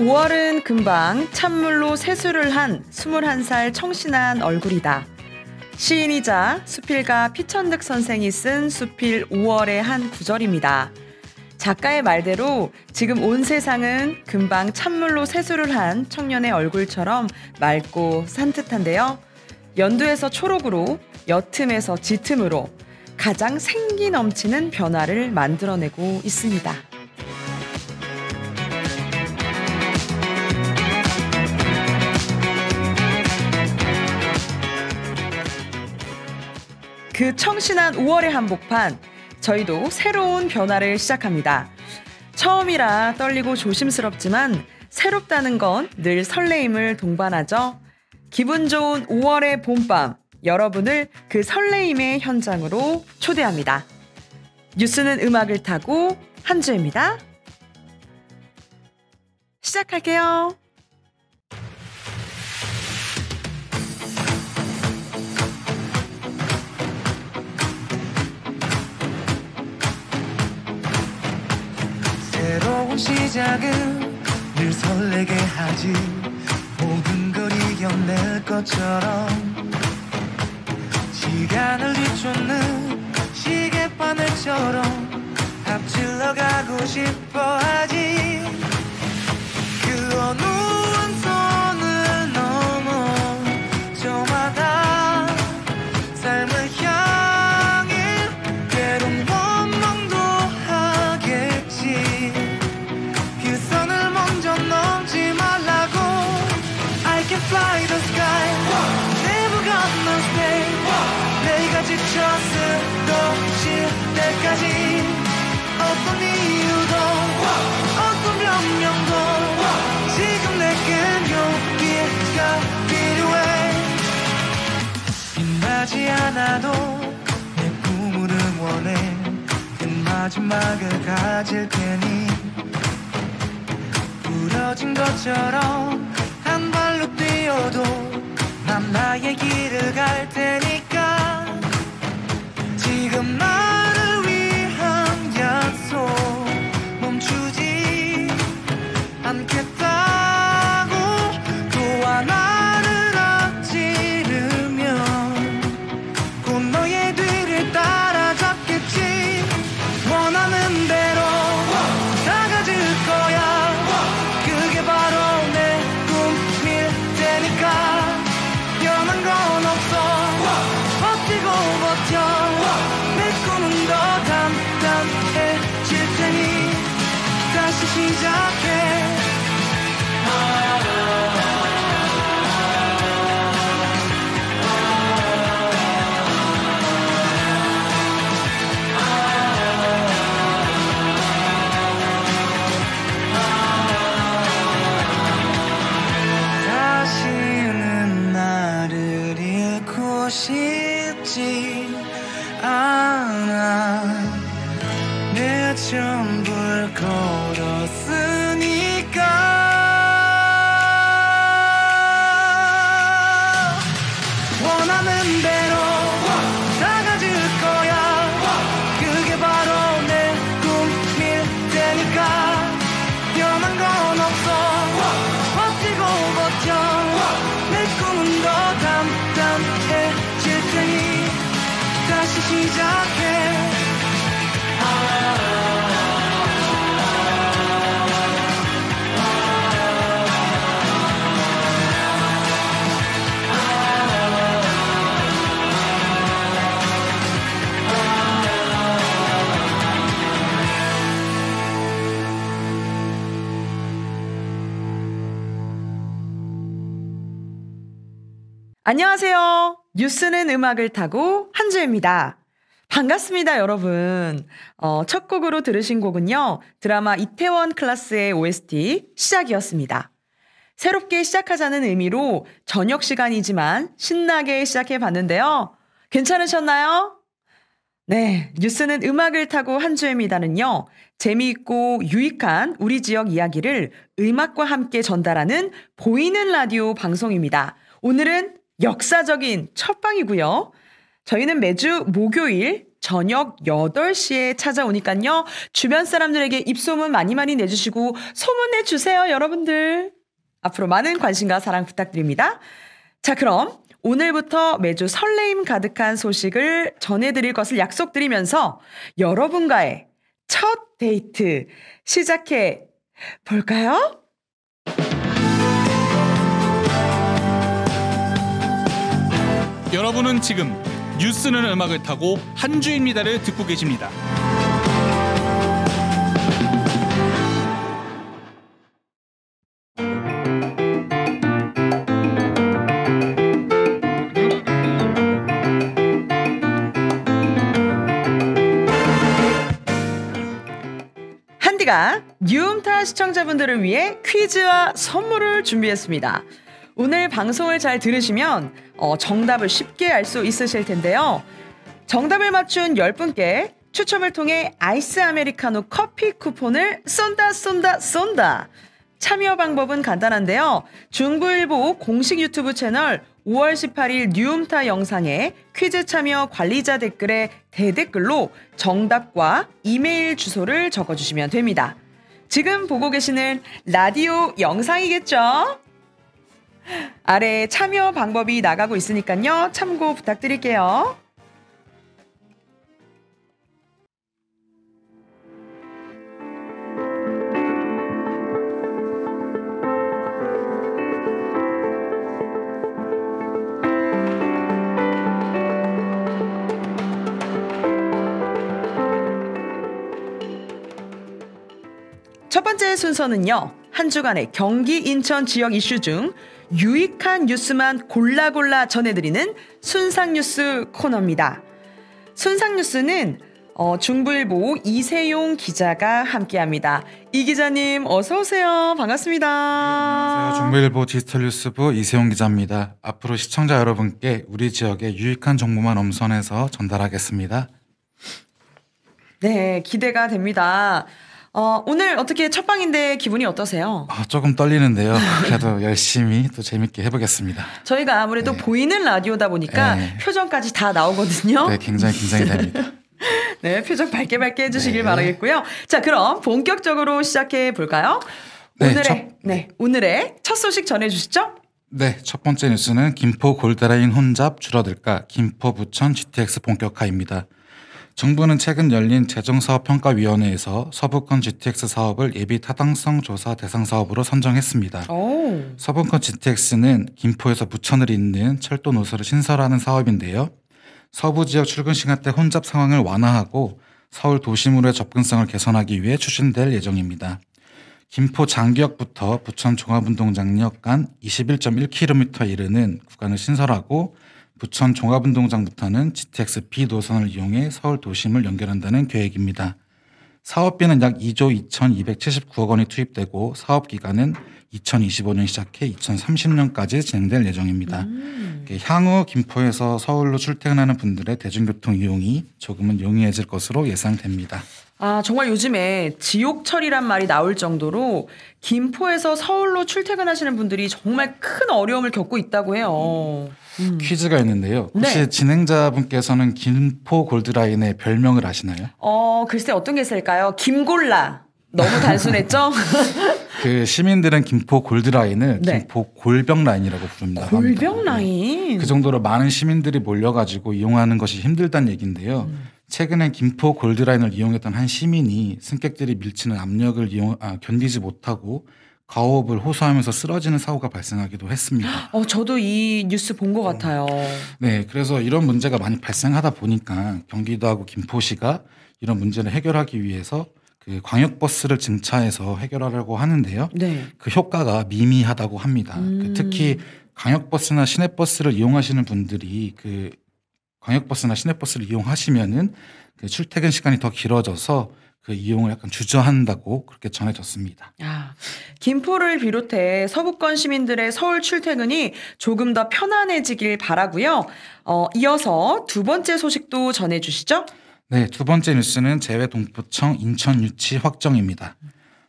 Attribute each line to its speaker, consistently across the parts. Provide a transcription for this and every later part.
Speaker 1: 5월은 금방 찬물로 세수를 한 21살 청신한 얼굴이다. 시인이자 수필가 피천득 선생이 쓴 수필 5월의 한 구절입니다. 작가의 말대로 지금 온 세상은 금방 찬물로 세수를 한 청년의 얼굴처럼 맑고 산뜻한데요. 연두에서 초록으로, 옅음에서 짙음으로 가장 생기 넘치는 변화를 만들어내고 있습니다. 그 청신한 5월의 한복판, 저희도 새로운 변화를 시작합니다. 처음이라 떨리고 조심스럽지만 새롭다는 건 늘 설레임을 동반하죠. 기분 좋은 5월의 봄밤, 여러분을 그 설레임의 현장으로 초대합니다. 뉴스는 음악을 타고 한주혜입니다. 시작할게요.
Speaker 2: 새로운 시작은 늘 설레게 하지. 모든 걸 이겨낼 것처럼 시간을 뒤쫓는 시계바늘처럼 앞질러 가고 싶어 하지. 그 어느 원선을 넘어 저마다 삶을 향해 때론 원망도 하겠지. 그 선을 먼저 넘지 말라고. I can fly the sky, never gonna stay. 내가 지쳐 쓰러질 때까지 어떤 이유도 어떤 변명도 지금 내겐 용기가 필요해. 빛나지 않아도 내 꿈을 응원해. 그 마지막을 가질 테니 부러진 것처럼 한 발로 뛰어도 난 나의 길을 갈 테니까. 지금 나를 위한 약속 멈추지 않겠다고. 또 하나를 앞지르면 곧 너의 뒤를 따라잡겠지. 원하는 대로 다가질 거야. 그게 바로 내 꿈일 테니까. 변한 건 없어. 버티고 버텨. 내 꿈은 더 단단해질 테니 다시 시작해. 다시는 나를 잃고 싶지 않아. 내 전부를 걸었으니까. 원하는 대로 다가질 거야. 그게 바로 내 꿈일 테니까. 변한 건 없어. 버티고 버텨. 내 꿈은 더 단단해질 테니 다시 시작해.
Speaker 1: 안녕하세요. 뉴스는 음악을 타고 한주혜입니다. 반갑습니다, 여러분. 첫 곡으로 들으신 곡은요, 드라마 이태원 클라스의 OST 시작이었습니다. 새롭게 시작하자는 의미로 저녁 시간이지만 신나게 시작해봤는데요. 괜찮으셨나요? 네, 뉴스는 음악을 타고 한주혜입니다는요, 재미있고 유익한 우리 지역 이야기를 음악과 함께 전달하는 보이는 라디오 방송입니다. 오늘은 역사적인 첫방이고요. 저희는 매주 목요일 저녁 8시에 찾아오니까요. 주변 사람들에게 입소문 많이 내주시고 소문내주세요, 여러분들. 앞으로 많은 관심과 사랑 부탁드립니다. 자, 그럼 오늘부터 매주 설레임 가득한 소식을 전해드릴 것을 약속드리면서 여러분과의 첫 데이트 시작해 볼까요?
Speaker 3: 여러분은 지금 뉴스는 음악을 타고 한 주입니다를 듣고 계십니다.
Speaker 1: 한디가 뉴음타 시청자분들을 위해 퀴즈와 선물을 준비했습니다. 오늘 방송을 잘 들으시면 정답을 쉽게 알 수 있으실 텐데요. 정답을 맞춘 10분께 추첨을 통해 아이스 아메리카노 커피 쿠폰을 쏜다. 참여 방법은 간단한데요. 중부일보 공식 유튜브 채널 5월 18일 뉴음타 영상에 퀴즈 참여 관리자 댓글에 대댓글로 정답과 이메일 주소를 적어주시면 됩니다. 지금 보고 계시는 라디오 영상이겠죠? 아래 참여 방법이 나가고 있으니까요. 참고 부탁드릴게요. 첫 번째 순서는요. 한 주간의 경기 인천 지역 이슈 중 유익한 뉴스만 골라 전해드리는 순상뉴스 코너입니다. 순상뉴스는 중부일보 이세용 기자가 함께합니다. 이 기자님 어서 오세요. 반갑습니다.
Speaker 4: 안녕하세요. 중부일보 디지털뉴스부 이세용 기자입니다. 앞으로 시청자 여러분께 우리 지역의 유익한 정보만 엄선해서 전달하겠습니다.
Speaker 1: 네, 기대가 됩니다. 오늘 어떻게 첫 방인데 기분이 어떠세요?
Speaker 4: 조금 떨리는데요. 그래도 열심히 또 재밌게 해보겠습니다.
Speaker 1: 저희가 아무래도 보이는 라디오다 보니까 표정까지 다 나오거든요.
Speaker 4: 네, 굉장히 긴장이 됩니다.
Speaker 1: 네, 표정 밝게 해주시길 바라겠고요. 자, 그럼 본격적으로 시작해 볼까요? 오늘의 첫 소식 전해주시죠.
Speaker 4: 네, 첫 번째 뉴스는 김포 골드라인 혼잡 줄어들까 김포 부천 GTX 본격화입니다. 정부는 최근 열린 재정사업평가위원회에서 서부권 GTX 사업을 예비 타당성 조사 대상 사업으로 선정했습니다. 서부권 GTX는 김포에서 부천을 잇는 철도 노선을 신설하는 사업인데요. 서부 지역 출근 시간대 혼잡 상황을 완화하고 서울 도심으로의 접근성을 개선하기 위해 추진될 예정입니다. 김포 장기역부터 부천 종합운동장역 간 21.1km에 이르는 구간을 신설하고 부천 종합운동장부터는 GTX B 노선을 이용해 서울 도심을 연결한다는 계획입니다. 사업비는 약 2조 2,279억 원이 투입되고 사업 기간은 2025년 시작해 2030년까지 진행될 예정입니다. 향후 김포에서 서울로 출퇴근하는 분들의 대중교통 이용이 조금은 용이해질 것으로 예상됩니다.
Speaker 1: 정말 요즘에 지옥철이란 말이 나올 정도로 김포에서 서울로 출퇴근하시는 분들이 정말 큰 어려움을 겪고 있다고 해요.
Speaker 4: 퀴즈가 있는데요. 혹시 진행자분께서는 김포 골드라인의 별명을 아시나요?
Speaker 1: 글쎄 어떤 게 있을까요? 김골라. 너무 단순했죠?
Speaker 4: 그 시민들은 김포 골드라인을 김포 골병라인이라고 부릅니다.
Speaker 1: 골병라인?
Speaker 4: 그 정도로 많은 시민들이 몰려가지고 이용하는 것이 힘들다는 얘기인데요. 최근에 김포 골드라인을 이용했던 한 시민이 승객들이 밀치는 압력을 견디지 못하고 가호흡을 호소하면서 쓰러지는 사고가 발생하기도 했습니다.
Speaker 1: 저도 이 뉴스 본 것 같아요.
Speaker 4: 네, 그래서 이런 문제가 많이 발생하다 보니까 경기도하고 김포시가 이런 문제를 해결하기 위해서 그 광역버스를 증차해서 해결하려고 하는데요. 그 효과가 미미하다고 합니다. 특히 광역버스나 시내버스를 이용하시는 분들이 그 광역버스나 시내버스를 이용하시면은 그 출퇴근 시간이 더 길어져서 그 이용을 약간 주저한다고 그렇게 전해졌습니다.
Speaker 1: 김포를 비롯해 서부권 시민들의 서울 출퇴근이 조금 더 편안해지길 바라고요. 이어서 두 번째 소식도 전해주시죠.
Speaker 4: 네, 두 번째 뉴스는 재외동포청 인천 유치 확정입니다.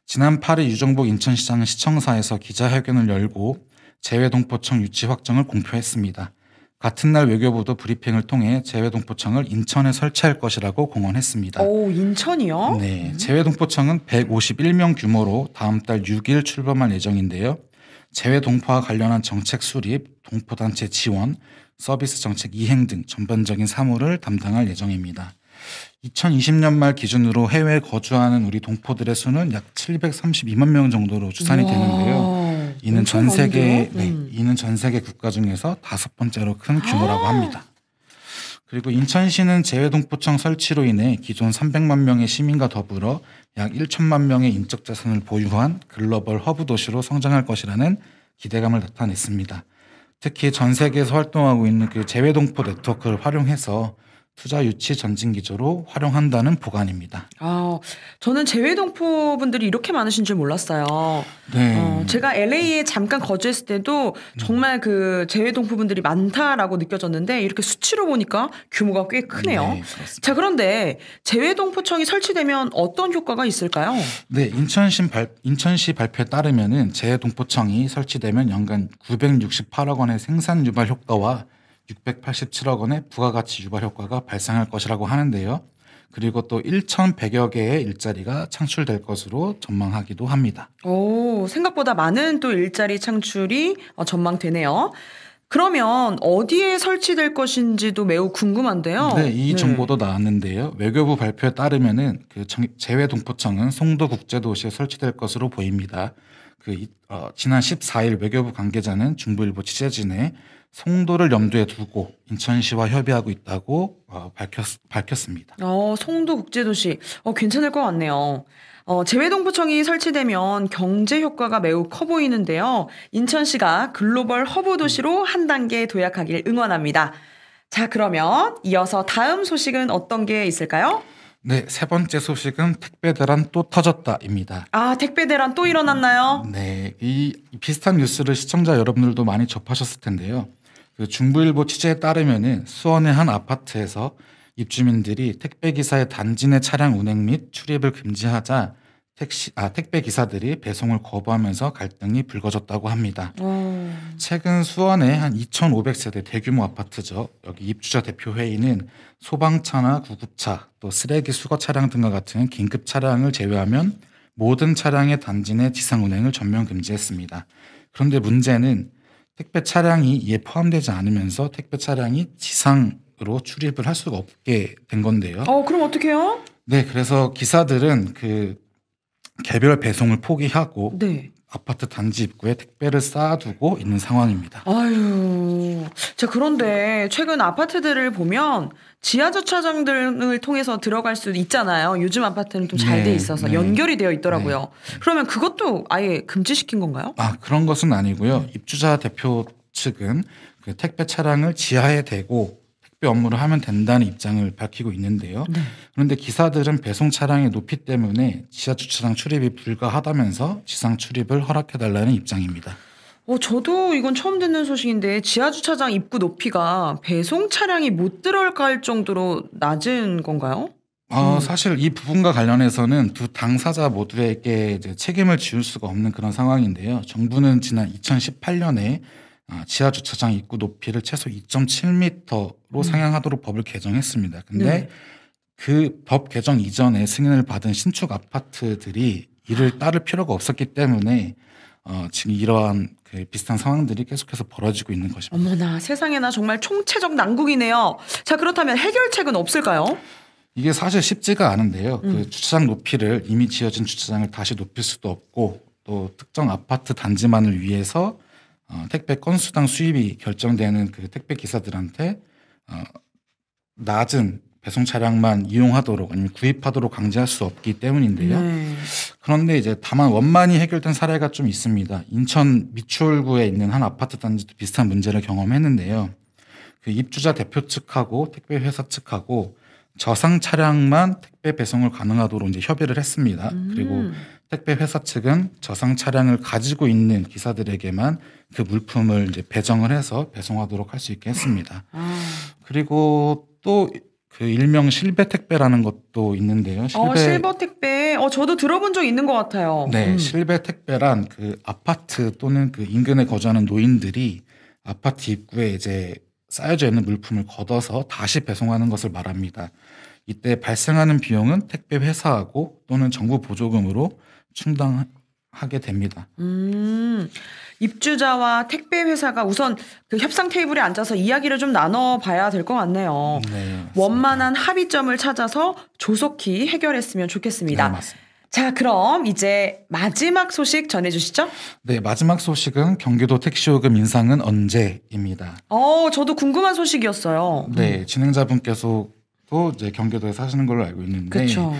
Speaker 4: 지난 8일 유정복 인천시장은 시청사에서 기자회견을 열고 재외동포청 유치 확정을 공표했습니다. 같은 날 외교부도 브리핑을 통해 재외동포청을 인천에 설치할 것이라고 공언했습니다.
Speaker 1: 오, 인천이요?
Speaker 4: 네, 재외동포청은 151명 규모로 다음 달 6일 출범할 예정인데요. 재외동포와 관련한 정책 수립, 동포단체 지원, 서비스 정책 이행 등 전반적인 사무를 담당할 예정입니다. 2020년 말 기준으로 해외에 거주하는 우리 동포들의 수는 약 732만 명 정도로 추산이 되는데요. 이는 전 세계 이는 전 세계 국가 중에서 5번째로 큰 규모라고 합니다. 그리고 인천시는 재외동포청 설치로 인해 기존 300만 명의 시민과 더불어 약 1천만 명의 인적 자산을 보유한 글로벌 허브 도시로 성장할 것이라는 기대감을 나타냈습니다. 특히 전 세계에서 활동하고 있는 그 재외동포 네트워크를 활용해서 투자 유치 전진 기조로 활용한다는 보관입니다.
Speaker 1: 저는 재외동포 분들이 이렇게 많으신 줄 몰랐어요.
Speaker 4: 네.
Speaker 1: 제가 LA에 잠깐 거주했을 때도 정말 그 재외동포 분들이 많다라고 느껴졌는데 이렇게 수치로 보니까 규모가 꽤 크네요.
Speaker 4: 네,
Speaker 1: 자, 그런데 재외동포청이 설치되면 어떤 효과가 있을까요?
Speaker 4: 네, 인천시 발표에 따르면은 재외동포청이 설치되면 연간 968억 원의 생산 유발 효과와 687억 원의 부가가치 유발 효과가 발생할 것이라고 하는데요. 그리고 또 1,100여 개의 일자리가 창출될 것으로 전망하기도 합니다.
Speaker 1: 오, 생각보다 많은 또 일자리 창출이 전망되네요. 그러면 어디에 설치될 것인지도 매우 궁금한데요.
Speaker 4: 네, 이 정보도 나왔는데요. 외교부 발표에 따르면은 그 재외동포청은 송도국제도시에 설치될 것으로 보입니다. 지난 14일 외교부 관계자는 중부일보 취재진에 송도를 염두에 두고 인천시와 협의하고 있다고 밝혔습니다.
Speaker 1: 송도국제도시 괜찮을 것 같네요. 재외동포청이 설치되면 경제 효과가 매우 커 보이는데요. 인천시가 글로벌 허브 도시로 한 단계 도약하길 응원합니다. 자, 그러면 이어서 다음 소식은 어떤 게 있을까요?
Speaker 4: 네, 세 번째 소식은 택배 대란 또 터졌다입니다.
Speaker 1: 택배 대란 또 일어났나요?
Speaker 4: 네, 이 비슷한 뉴스를 시청자 여러분들도 많이 접하셨을 텐데요. 그 중부일보 취재에 따르면은 수원의 한 아파트에서 입주민들이 택배 기사의 단지 내 차량 운행 및 출입을 금지하자 택배 기사들이 배송을 거부하면서 갈등이 불거졌다고 합니다. 최근 수원의 한 2,500세대 대규모 아파트죠. 여기 입주자 대표 회의는 소방차나 구급차, 또 쓰레기 수거 차량 등과 같은 긴급 차량을 제외하면 모든 차량의 단지 내 지상 운행을 전면 금지했습니다. 그런데 문제는 택배 차량이 이에 포함되지 않으면서 택배 차량이 지상으로 출입을 할 수가 없게 된 건데요.
Speaker 1: 그럼 어떡해요?
Speaker 4: 네, 그래서 기사들은 그 개별 배송을 포기하고
Speaker 1: 네.
Speaker 4: 아파트 단지 입구에 택배를 쌓아두고 있는 상황입니다.
Speaker 1: 자, 그런데 최근 아파트들을 보면 지하 주차장 등을 통해서 들어갈 수 있잖아요. 요즘 아파트는 좀 잘 돼 있어서 연결이 되어 있더라고요. 그러면 그것도 아예 금지시킨 건가요?
Speaker 4: 그런 것은 아니고요. 입주자 대표 측은 그 택배 차량을 지하에 대고 택배 업무를 하면 된다는 입장을 밝히고 있는데요. 그런데 기사들은 배송 차량의 높이 때문에 지하 주차장 출입이 불가하다면서 지상 출입을 허락해달라는 입장입니다.
Speaker 1: 저도 이건 처음 듣는 소식인데 지하 주차장 입구 높이가 배송 차량이 못 들어갈 정도로 낮은 건가요?
Speaker 4: 사실 이 부분과 관련해서는 두 당사자 모두에게 이제 책임을 지울 수가 없는 그런 상황인데요. 정부는 지난 2018년에 지하 주차장 입구 높이를 최소 2.7m로 상향하도록 법을 개정했습니다. 근데 그 법 개정 이전에 승인을 받은 신축 아파트들이 이를 따를 필요가 없었기 때문에 지금 이러한 그 비슷한 상황들이 계속해서 벌어지고 있는 것입니다.
Speaker 1: 어머나, 세상에나 정말 총체적 난국이네요. 자, 그렇다면 해결책은 없을까요?
Speaker 4: 이게 사실 쉽지가 않은데요. 그 주차장 높이를 이미 지어진 주차장을 다시 높일 수도 없고 또 특정 아파트 단지만을 위해서 택배 건수당 수입이 결정되는 그 택배 기사들한테 낮은 배송 차량만 이용하도록 아니면 구입하도록 강제할 수 없기 때문인데요. 그런데 이제 다만 원만히 해결된 사례가 좀 있습니다. 인천 미추홀구에 있는 한 아파트 단지도 비슷한 문제를 경험했는데요. 그 입주자 대표 측하고 택배 회사 측하고 저상 차량만 택배 배송을 가능하도록 이제 협의를 했습니다. 그리고 택배 회사 측은 저상 차량을 가지고 있는 기사들에게만 그 물품을 이제 배정을 해서 배송하도록 할 수 있게 했습니다. 그리고 또 그 일명 실배 택배라는 것도 있는데요.
Speaker 1: 실버 택배. 저도 들어본 적 있는 것 같아요.
Speaker 4: 네, 실배 택배란 그 아파트 또는 그 인근에 거주하는 노인들이 아파트 입구에 이제 쌓여져 있는 물품을 걷어서 다시 배송하는 것을 말합니다. 이때 발생하는 비용은 택배 회사하고 또는 정부 보조금으로 충당하게 됩니다.
Speaker 1: 입주자와 택배 회사가 우선 그 협상 테이블에 앉아서 이야기를 좀 나눠봐야 될 것 같네요.
Speaker 4: 네,
Speaker 1: 원만한 합의점을 찾아서 조속히 해결했으면 좋겠습니다.
Speaker 4: 네, 맞습니다.
Speaker 1: 자, 그럼 이제 마지막 소식 전해주시죠.
Speaker 4: 네, 마지막 소식은 경기도 택시요금 인상은 언제입니다.
Speaker 1: 저도 궁금한 소식이었어요.
Speaker 4: 네, 진행자분께서도 이제 경기도에 사시는 걸로 알고 있는데,
Speaker 1: 그렇죠.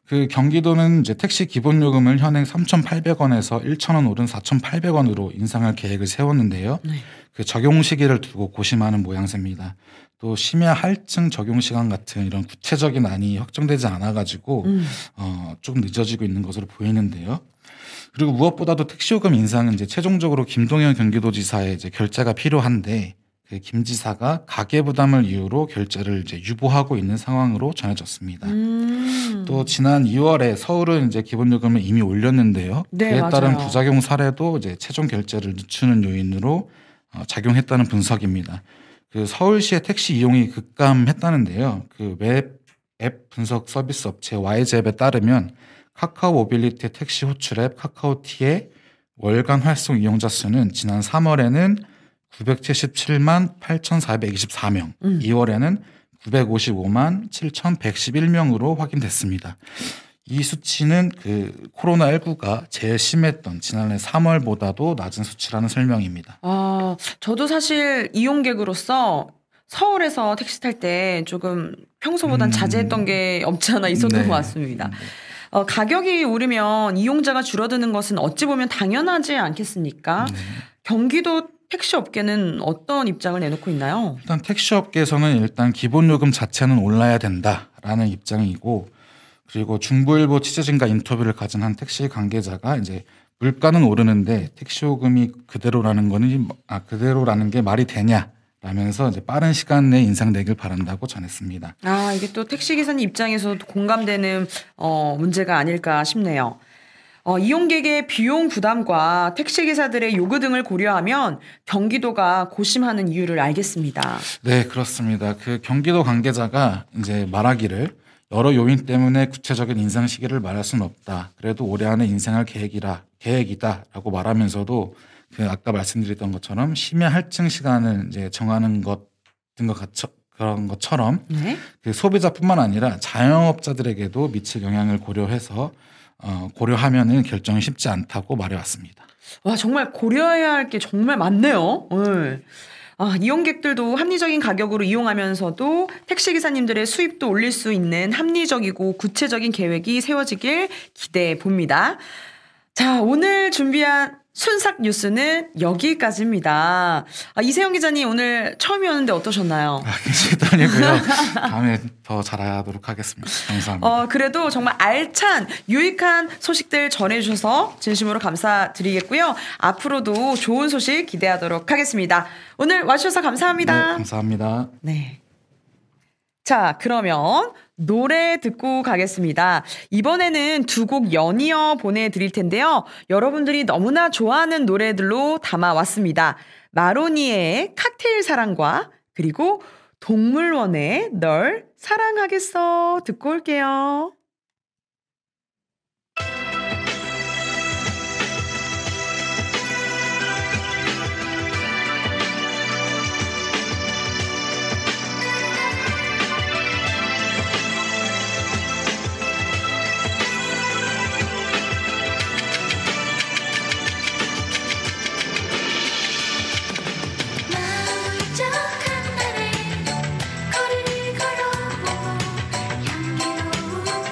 Speaker 4: 그 경기도는 이제 택시 기본요금을 현행 3,800원에서 1,000원 오른 4,800원으로 인상할 계획을 세웠는데요.
Speaker 1: 네.
Speaker 4: 그 적용 시기를 두고 고심하는 모양새입니다. 또 심야 할증 적용 시간 같은 이런 구체적인 안이 확정되지 않아가지고 조금 늦어지고 있는 것으로 보이는데요. 그리고 무엇보다도 택시요금 인상은 이제 최종적으로 김동연 경기도지사의 이제 결재가 필요한데, 그 김 지사가 가계 부담을 이유로 결재를 이제 유보하고 있는 상황으로 전해졌습니다. 또 지난 2월에 서울은 이제 기본요금을 이미 올렸는데요.
Speaker 1: 네,
Speaker 4: 그에 따른
Speaker 1: 맞아요.
Speaker 4: 부작용 사례도 이제 최종 결재를 늦추는 요인으로 작용했다는 분석입니다. 그 서울시의 택시 이용이 급감했다는데요. 그 웹앱 분석 서비스 업체 YZ앱에 따르면 카카오 모빌리티 택시 호출 앱 카카오티의 월간 활성 이용자 수는 지난 3월에는 977만 8,424명, 2월에는 955만 7,111명으로 확인됐습니다. 이 수치는 그 코로나19가 제일 심했던 지난해 3월보다도 낮은 수치라는 설명입니다.
Speaker 1: 저도 사실 이용객으로서 서울에서 택시 탈 때 조금 평소보단 자제했던 게 없지 않아 있었던
Speaker 4: 네.
Speaker 1: 것 같습니다. 가격이 오르면 이용자가 줄어드는 것은 어찌 보면 당연하지 않겠습니까? 경기도 택시 업계는 어떤 입장을 내놓고 있나요?
Speaker 4: 일단 택시 업계에서는 일단 기본요금 자체는 올라야 된다라는 입장이고, 그리고 중부일보 취재진과 인터뷰를 가진 한 택시 관계자가 이제 물가는 오르는데 택시요금이 그대로라는 게 말이 되냐라면서 이제 빠른 시간 내에 인상되길 바란다고 전했습니다.
Speaker 1: 이게 또 택시 기사님 입장에서도 공감되는 문제가 아닐까 싶네요. 이용객의 비용 부담과 택시 기사들의 요구 등을 고려하면 경기도가 고심하는 이유를 알겠습니다.
Speaker 4: 네, 그렇습니다. 그 경기도 관계자가 이제 말하기를 여러 요인 때문에 구체적인 인상 시기를 말할 수는 없다. 그래도 올해 안에 인상할 계획이다라고 말하면서도 그 아까 말씀드렸던 것처럼 심야 할증 시간을 이제 정하는 그런 것처럼
Speaker 1: 네?
Speaker 4: 그 소비자뿐만 아니라 자영업자들에게도 미칠 영향을 고려하면은 결정이 쉽지 않다고 말해왔습니다.
Speaker 1: 와, 정말 고려해야 할 게 정말 많네요. 네. 이용객들도 합리적인 가격으로 이용하면서도 택시기사님들의 수입도 올릴 수 있는 합리적이고 구체적인 계획이 세워지길 기대해 봅니다. 자, 오늘 준비한 순삭 뉴스는 여기까지입니다. 이세영 기자님 오늘 처음이었는데 어떠셨나요?
Speaker 4: 굉장히 떨리고요. 다음에 더 잘하도록 하겠습니다. 감사합니다.
Speaker 1: 그래도 정말 알찬 유익한 소식들 전해주셔서 진심으로 감사드리겠고요. 앞으로도 좋은 소식 기대하도록 하겠습니다. 오늘 와주셔서 감사합니다.
Speaker 4: 네, 감사합니다.
Speaker 1: 네. 자, 그러면 노래 듣고 가겠습니다. 이번에는 두 곡 연이어 보내드릴 텐데요. 여러분들이 너무나 좋아하는 노래들로 담아왔습니다. 마로니의 칵테일 사랑과 그리고 동물원의 널 사랑하겠어 듣고 올게요.
Speaker 5: 마음쩍한 날에 거리를 걸어보고 향기로운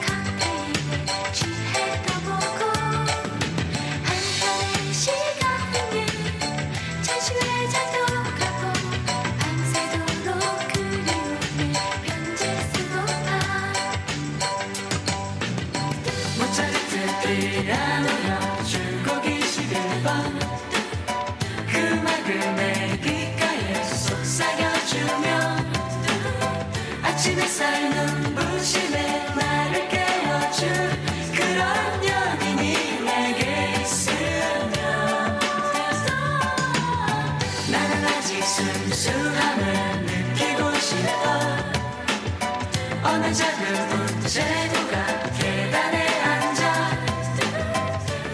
Speaker 2: 어느 작은 제도가 계단에 앉아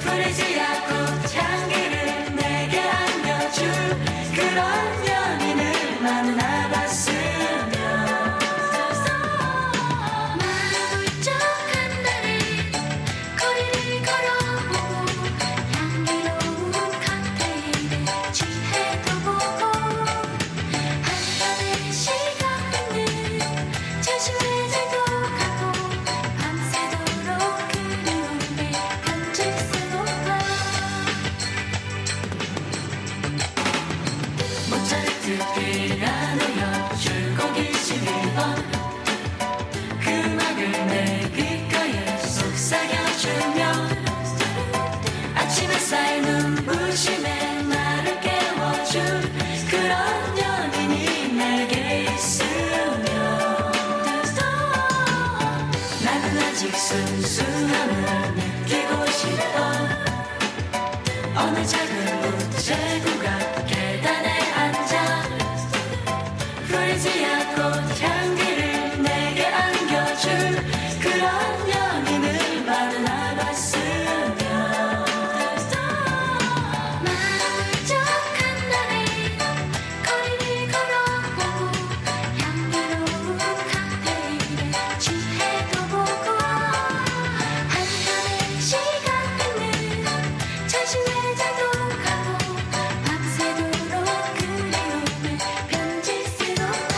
Speaker 2: 프리지아 꽃 향기를 내게 안겨줄 그런 연인을 만나봤으면 마음 울적한 날에 거리를 걸어보고 향기로운 칵테일에 취해도 보고 한편의 시간은 자신외절도 가고 밤새도록 그리움에 편지 쓰고파 모차르트 피아노 연주곡 21번 그 음악을 내 귓가에 속삭여주며 아침 햇살 눈부심에 나를 깨워줄 그런 연인이 내게 있으면 나는 아직 순수함을 느끼고 싶어 어느 작은 우체국가 계단에 앉아 프리지아 꽃 향기를 내게 안겨줄 그런 연인을 만나봤으면 마음 울적한 날에 거리를 걸어보고 향기로운 칵테일에 취해도 보고 한편의 시간은 자신외절도 가고 밤새도록 그리움에 편지 쓰고파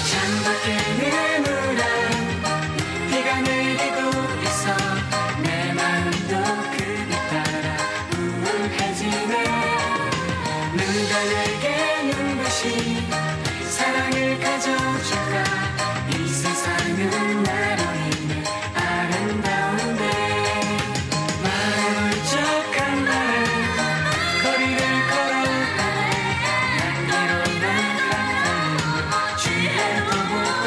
Speaker 2: 창밖에 느물한 비가 내리고 있어 내 마음도 그에 따라 우울해지네 누가 내게 눈부신 사랑을 가져줄까 이 세상은 나로 인해 아름다운데 마음 울적한 날에 거리를 걸어가고 향기로운 칵테일을 취해도 보고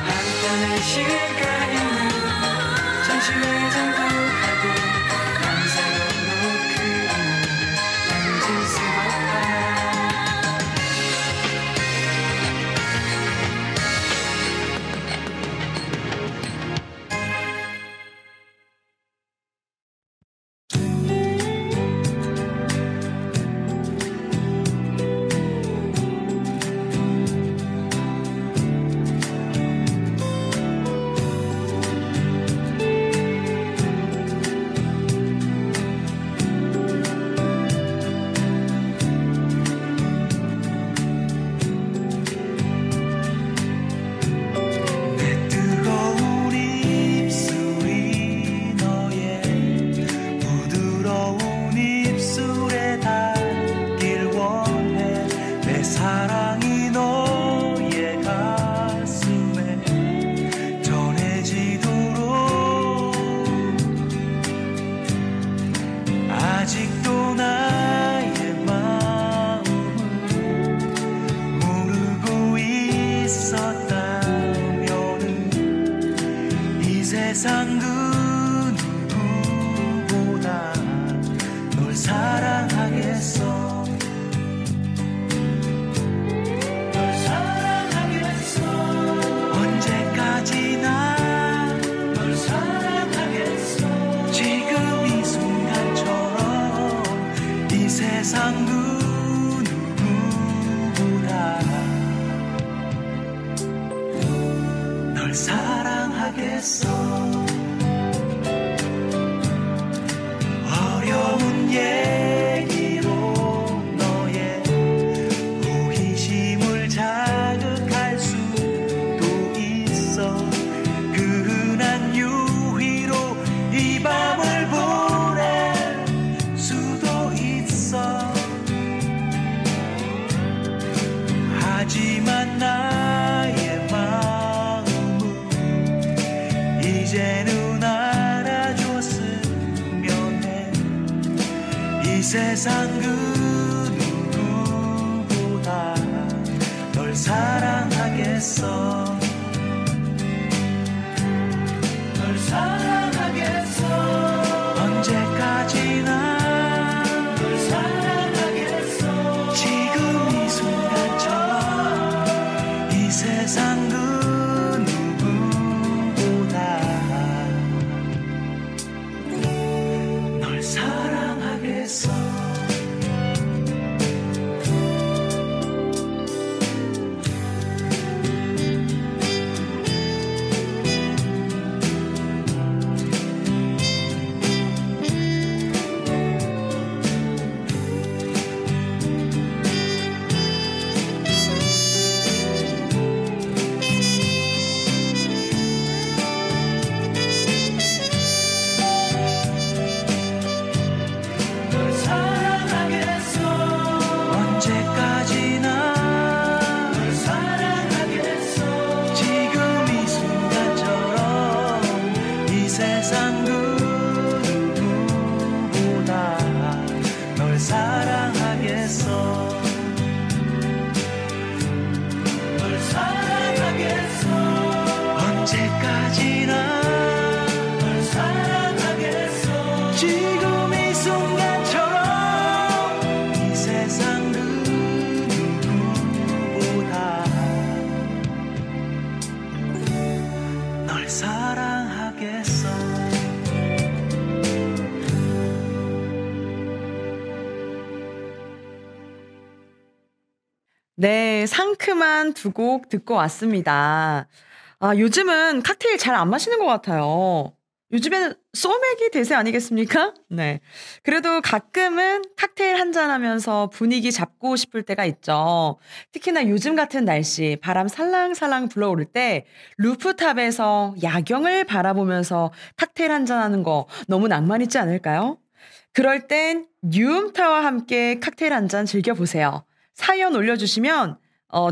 Speaker 2: 한편의 시간에는 잠시 외장도 하고 밤새도록 그리움을 편지 쓰고파 내 뜨거운 입술이 너의 부드러운 입술에 닿길 원해 내 사랑이 너의 가슴에 전해지도록 아직도 나의 마음을 모르고 있었다면은 이 세상 그 누구보다 널 사랑하겠어 널 사랑하겠어 언제까지나 널 사랑하겠어 지금 이 순간처럼 이 세상 그 누구보다 널 사랑하겠어 어려운 얘기로 너의 호기심을 자극할 수도 있어 그 흔한 유희로 이 밤을 보낼 수도 있어 하지만 나의 마음은 이제는 알아줬으면 해 이 세상 그 누구보다 널 사랑하겠어 널 사랑하겠어 언제까지나 널 사랑하겠어 지금 이 순간처럼 이 세상 그 누구보다 널 사랑하겠어. 널 사랑하겠어. 언제까지나 널 사랑하겠어. 지금 이 순간처럼 이 세상 그 누구보다 널 사랑하겠어. 널 사랑하겠어. 언제까지나 널 사랑하겠어. 지금 이 순간처럼 이 세상 그 누구보다 널 사랑하겠어.
Speaker 1: 네, 상큼한 두 곡 듣고 왔습니다. 아, 요즘은 칵테일 잘 안 마시는 것 같아요. 요즘에는 소맥이 대세 아니겠습니까? 네. 그래도 가끔은 칵테일 한잔 하면서 분위기 잡고 싶을 때가 있죠. 특히나 요즘 같은 날씨, 바람 살랑살랑 불어오를 때 루프탑에서 야경을 바라보면서 칵테일 한잔 하는 거 너무 낭만 있지 않을까요? 그럴 땐 뉴음타와 함께 칵테일 한잔 즐겨보세요. 사연 올려주시면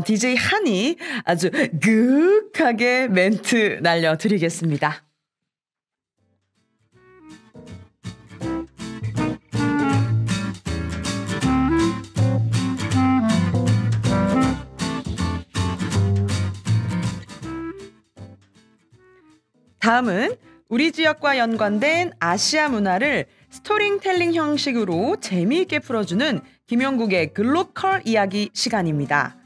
Speaker 1: DJ 한이 아주 그윽하게 멘트 날려드리겠습니다. 다음은 우리 지역과 연관된 아시아 문화를 스토리텔링 형식으로 재미있게 풀어주는 김영국의 글로컬 이야기 시간입니다.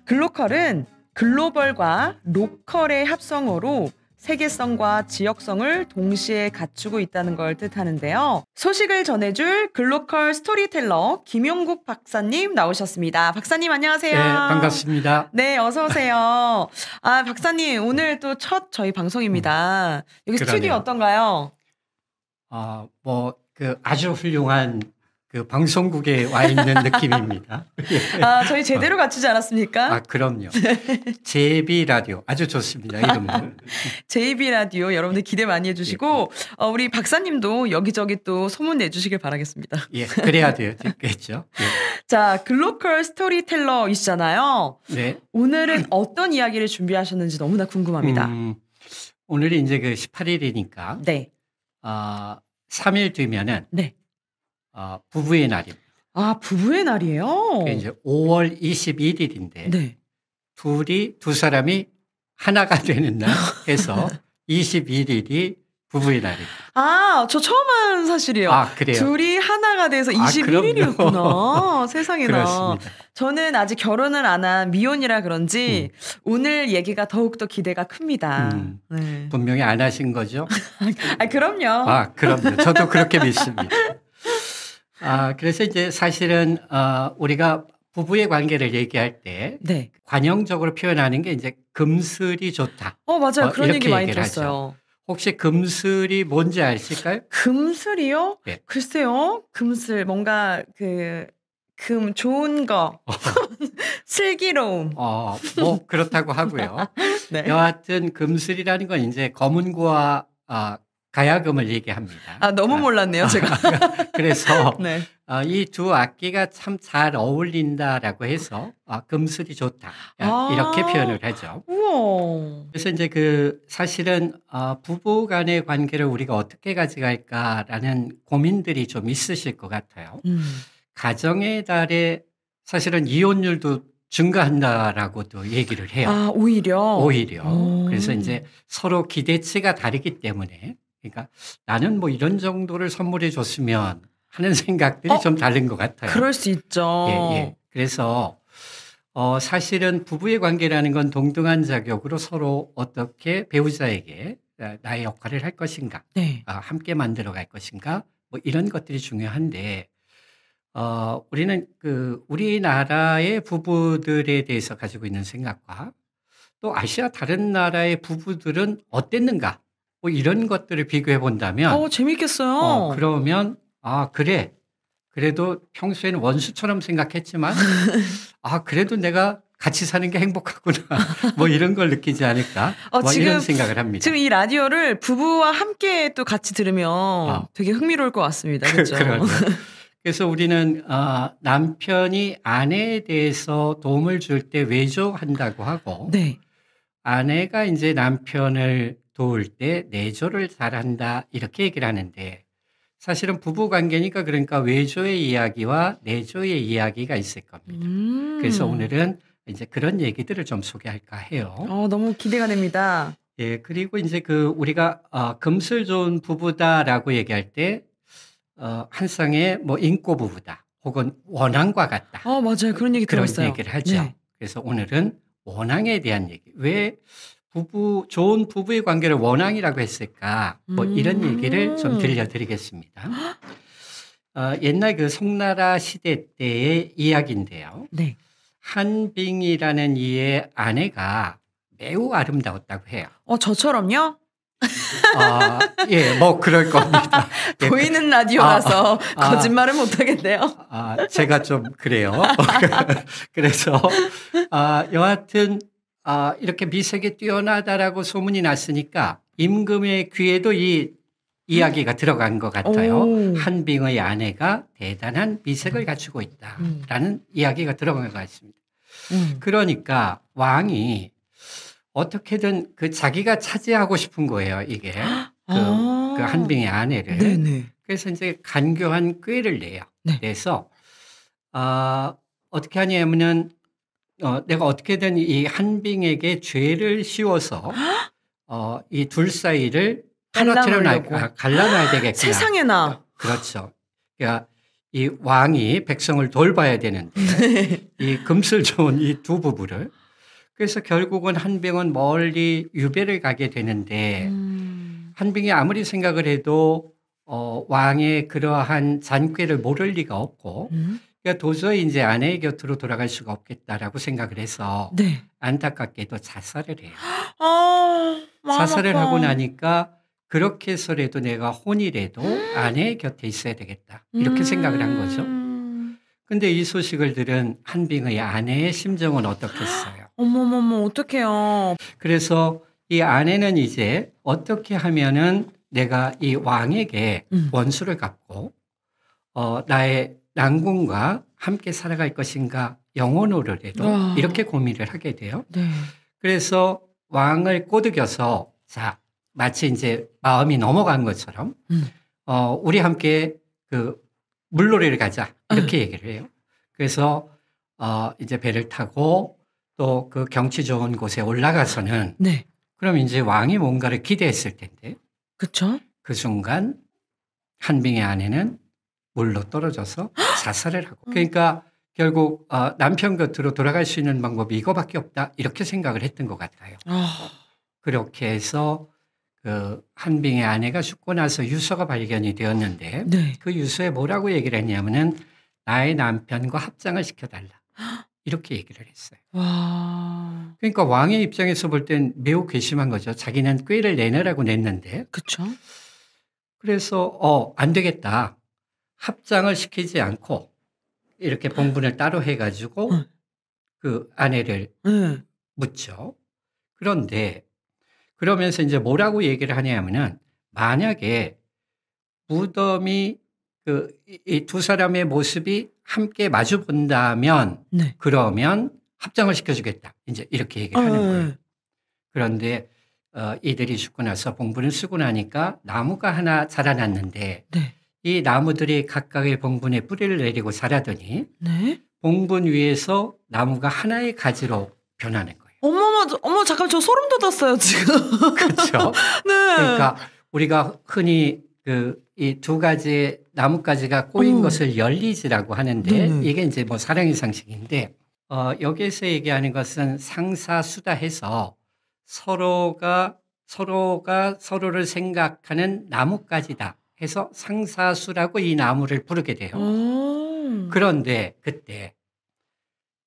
Speaker 1: 글로컬은 글로벌과 로컬의 합성어로 세계성과 지역성을 동시에 갖추고 있다는 걸 뜻하는데요. 소식을 전해줄 글로컬 스토리텔러 김용국 박사님 나오셨습니다. 박사님 안녕하세요.
Speaker 5: 네, 반갑습니다.
Speaker 1: 네, 어서 오세요. 아, 박사님 오늘 또 첫 저희 방송입니다. 여기
Speaker 5: 그러네요.
Speaker 1: 스튜디오 어떤가요?
Speaker 5: 아주 훌륭한 그 방송국에 와 있는 느낌입니다.
Speaker 1: 아, 저희 제대로 갖추지 않았습니까?
Speaker 5: 아, 그럼요. 제비 라디오 아주 좋습니다. 이름은.
Speaker 1: JB 라디오 여러분들 기대 많이 해주시고 우리 박사님도 여기저기 또 소문 내주시길 바라겠습니다.
Speaker 5: 예, 그래야 되겠죠.
Speaker 1: 자, 글로컬 스토리텔러이시잖아요.
Speaker 5: 네.
Speaker 1: 오늘은 어떤 이야기를 준비하셨는지 너무나 궁금합니다.
Speaker 5: 오늘이 이제 그 18일이니까
Speaker 1: 네.
Speaker 5: 3일 뒤면은
Speaker 1: 네.
Speaker 5: 부부의 날입니다.
Speaker 1: 아, 부부의 날이에요?
Speaker 5: 그게 이제 5월 21일인데
Speaker 1: 네.
Speaker 5: 두 사람이 하나가 되는 날 해서 21일이 부부의 날입니다.
Speaker 1: 아, 저 처음 한 사실이에요.
Speaker 5: 아, 그래요?
Speaker 1: 둘이 하나가 돼서
Speaker 5: 아,
Speaker 1: 21일이었구나. 세상에나.
Speaker 5: 그렇습니다.
Speaker 1: 저는 아직 결혼을 안 한 미혼이라 그런지 오늘 얘기가 더욱더 기대가 큽니다. 네.
Speaker 5: 분명히 안 하신 거죠?
Speaker 1: 아, 그럼요.
Speaker 5: 아, 그럼요. 저도 그렇게 믿습니다. 그래서 이제 사실은 우리가 부부의 관계를 얘기할 때
Speaker 1: 네.
Speaker 5: 관용적으로 표현하는 게 이제 금슬이 좋다.
Speaker 1: 맞아요. 그런
Speaker 5: 이렇게
Speaker 1: 얘기 많이
Speaker 5: 얘기를
Speaker 1: 들었어요.
Speaker 5: 혹시 금슬이 뭔지 아실까요?
Speaker 1: 금슬이요?
Speaker 5: 네.
Speaker 1: 글쎄요. 금슬 뭔가 좋은 거. 슬기로움.
Speaker 5: 뭐 그렇다고 하고요.
Speaker 1: 네.
Speaker 5: 여하튼 금슬이라는 건 이제 검은고와 가야금을 얘기합니다.
Speaker 1: 아, 너무 몰랐네요, 제가.
Speaker 5: 그래서
Speaker 1: 네.
Speaker 5: 이 두 악기가 참 잘 어울린다라고 해서 금슬이 좋다. 이렇게 표현을 하죠.
Speaker 1: 우와.
Speaker 5: 그래서 이제 사실은 부부 간의 관계를 우리가 어떻게 가져갈까라는 고민들이 좀 있으실 것 같아요. 가정의 달에 사실은 이혼율도 증가한다라고도 얘기를 해요.
Speaker 1: 아, 오히려.
Speaker 5: 그래서 이제 서로 기대치가 다르기 때문에, 그러니까 나는 뭐 이런 정도를 선물해 줬으면 하는 생각들이 좀 다른 것 같아요.
Speaker 1: 그럴 수 있죠.
Speaker 5: 예. 그래서 사실은 부부의 관계라는 건 동등한 자격으로 서로 어떻게 배우자에게 나의 역할을 할 것인가,
Speaker 1: 네.
Speaker 5: 함께 만들어 갈 것인가, 뭐 이런 것들이 중요한데, 우리는 우리나라의 부부들에 대해서 가지고 있는 생각과 또 아시아 다른 나라의 부부들은 어땠는가, 뭐 이런 것들을 비교해 본다면,
Speaker 1: 재밌겠어요.
Speaker 5: 그러면, 그래. 그래도 평소에는 원수처럼 생각했지만, 그래도 내가 같이 사는 게 행복하구나. 뭐 이런 걸 느끼지 않을까. 뭐 이런 생각을 합니다.
Speaker 1: 지금 이 라디오를 부부와 함께 또 같이 들으면 되게 흥미로울 것 같습니다. 그렇죠?
Speaker 5: 그래서 우리는 남편이 아내에 대해서 도움을 줄 때 외조한다고 하고,
Speaker 1: 네.
Speaker 5: 아내가 이제 남편을 도울 때 내조를 잘한다 이렇게 얘기를 하는데, 사실은 부부 관계니까 그러니까 외조의 이야기와 내조의 이야기가 있을 겁니다. 그래서 오늘은 이제 그런 얘기들을 좀 소개할까 해요.
Speaker 1: 너무 기대가 됩니다.
Speaker 5: 예, 그리고 이제 우리가 금슬 좋은 부부다라고 얘기할 때 한 쌍의 뭐 인꼬 부부다 혹은 원앙과 같다.
Speaker 1: 맞아요. 그런 얘기 들었어요.
Speaker 5: 그런 얘기를 하죠.
Speaker 1: 네.
Speaker 5: 그래서 오늘은 원앙에 대한 얘기. 왜 좋은 부부의 관계를 원앙이라고 했을까? 뭐 이런 얘기를 좀 들려드리겠습니다. 옛날 송나라 시대 때의 이야기인데요.
Speaker 1: 네.
Speaker 5: 한빙이라는 이의 아내가 매우 아름다웠다고 해요.
Speaker 1: 저처럼요?
Speaker 5: 예, 뭐 그럴 겁니다.
Speaker 1: 보이는 라디오라서 거짓말을 못 하겠네요.
Speaker 5: 제가 좀 그래요. 그래서 여하튼 이렇게 미색이 뛰어나다라고 소문이 났으니까 임금의 귀에도 이 이야기가 들어간 것 같아요. 한빙의 아내가 대단한 미색을 갖추고 있다라는 이야기가 들어간 것 같습니다. 그러니까 왕이 어떻게든 자기가 차지하고 싶은 거예요, 이게. 그 한빙의 아내를.
Speaker 1: 네네.
Speaker 5: 그래서 이제 간교한 꾀를 내요.
Speaker 1: 네.
Speaker 5: 그래서, 어떻게 하냐면은, 내가 어떻게든 이 한빙에게 죄를 씌워서, 이 둘 사이를 갈라놔야 되겠구나.
Speaker 1: 세상에나.
Speaker 5: 그렇죠. 그러니까 이 왕이 백성을 돌봐야 되는데, 이 금슬 좋은 이 두 부부를. 그래서 결국은 한빙은 멀리 유배를 가게 되는데, 한빙이 아무리 생각을 해도 왕의 그러한 잔꾀를 모를 리가 없고, 그러니까 도저히 이제 아내의 곁으로 돌아갈 수가 없겠다라고 생각을 해서
Speaker 1: 네.
Speaker 5: 안타깝게도 자살을 해요.
Speaker 1: 마음
Speaker 5: 자살을
Speaker 1: 아파.
Speaker 5: 하고 나니까 그렇게 해서라도 내가 혼이라도 아내의 곁에 있어야 되겠다. 이렇게 생각을 한 거죠. 근데 이 소식을 들은 한빙의 아내의 심정은 어떻겠어요?
Speaker 1: 어머머머, 어떡해요.
Speaker 5: 그래서 이 아내는 이제 어떻게 하면은 내가 이 왕에게 원수를 갚고 나의 난궁과 함께 살아갈 것인가 영원으로라도 이렇게 고민을 하게 돼요.
Speaker 1: 네.
Speaker 5: 그래서 왕을 꼬드겨서 마치 이제 마음이 넘어간 것처럼 우리 함께 물놀이를 가자 이렇게 얘기를 해요. 그래서 이제 배를 타고 또 그 경치 좋은 곳에 올라가서는
Speaker 1: 네.
Speaker 5: 그럼 이제 왕이 뭔가를 기대했을 텐데
Speaker 1: 그쵸?
Speaker 5: 그 순간 한빙의 아내는 물로 떨어져서 자살을 하고 그러니까 결국 남편 곁으로 돌아갈 수 있는 방법이 이거밖에 없다 이렇게 생각을 했던 것 같아요. 그렇게 해서 그 한빙의 아내가 죽고 나서 유서가 발견이 되었는데
Speaker 1: 네.
Speaker 5: 그 유서에 뭐라고 얘기를 했냐면은 나의 남편과 합장을 시켜달라 이렇게 얘기를 했어요.
Speaker 1: 와.
Speaker 5: 그러니까 왕의 입장에서 볼 땐 매우 괘씸한 거죠. 자기는 꾀를 내놓으라고 냈는데
Speaker 1: 그쵸?
Speaker 5: 그래서 안 되겠다. 합장을 시키지 않고 이렇게 봉분을 따로 해가지고 그 아내를 묻죠. 그런데 그러면서 이제 뭐라고 얘기를 하냐면은 만약에 무덤이 이 두 사람의 모습이 함께 마주 본다면
Speaker 1: 네.
Speaker 5: 그러면 합장을 시켜주겠다. 이제 이렇게 얘기를 하는 거예요. 그런데 이들이 죽고 나서 봉분을 쓰고 나니까 나무가 하나 자라났는데
Speaker 1: 네.
Speaker 5: 이 나무들이 각각의 봉분에 뿌리를 내리고 자라더니
Speaker 1: 네.
Speaker 5: 봉분 위에서 나무가 하나의 가지로 변하는 거예요.
Speaker 1: 어머, 잠깐 저 소름 돋았어요, 지금.
Speaker 5: 그렇죠.
Speaker 1: 네.
Speaker 5: 그러니까 우리가 흔히 이 두 가지의 나뭇가지가 꼬인 것을 열리지라고 하는데 이게 이제 뭐 사랑의 상식인데 여기에서 얘기하는 것은 상사수다해서 서로가 서로를 생각하는 나뭇가지다 해서 상사수라고 이 나무를 부르게 돼요. 그런데 그때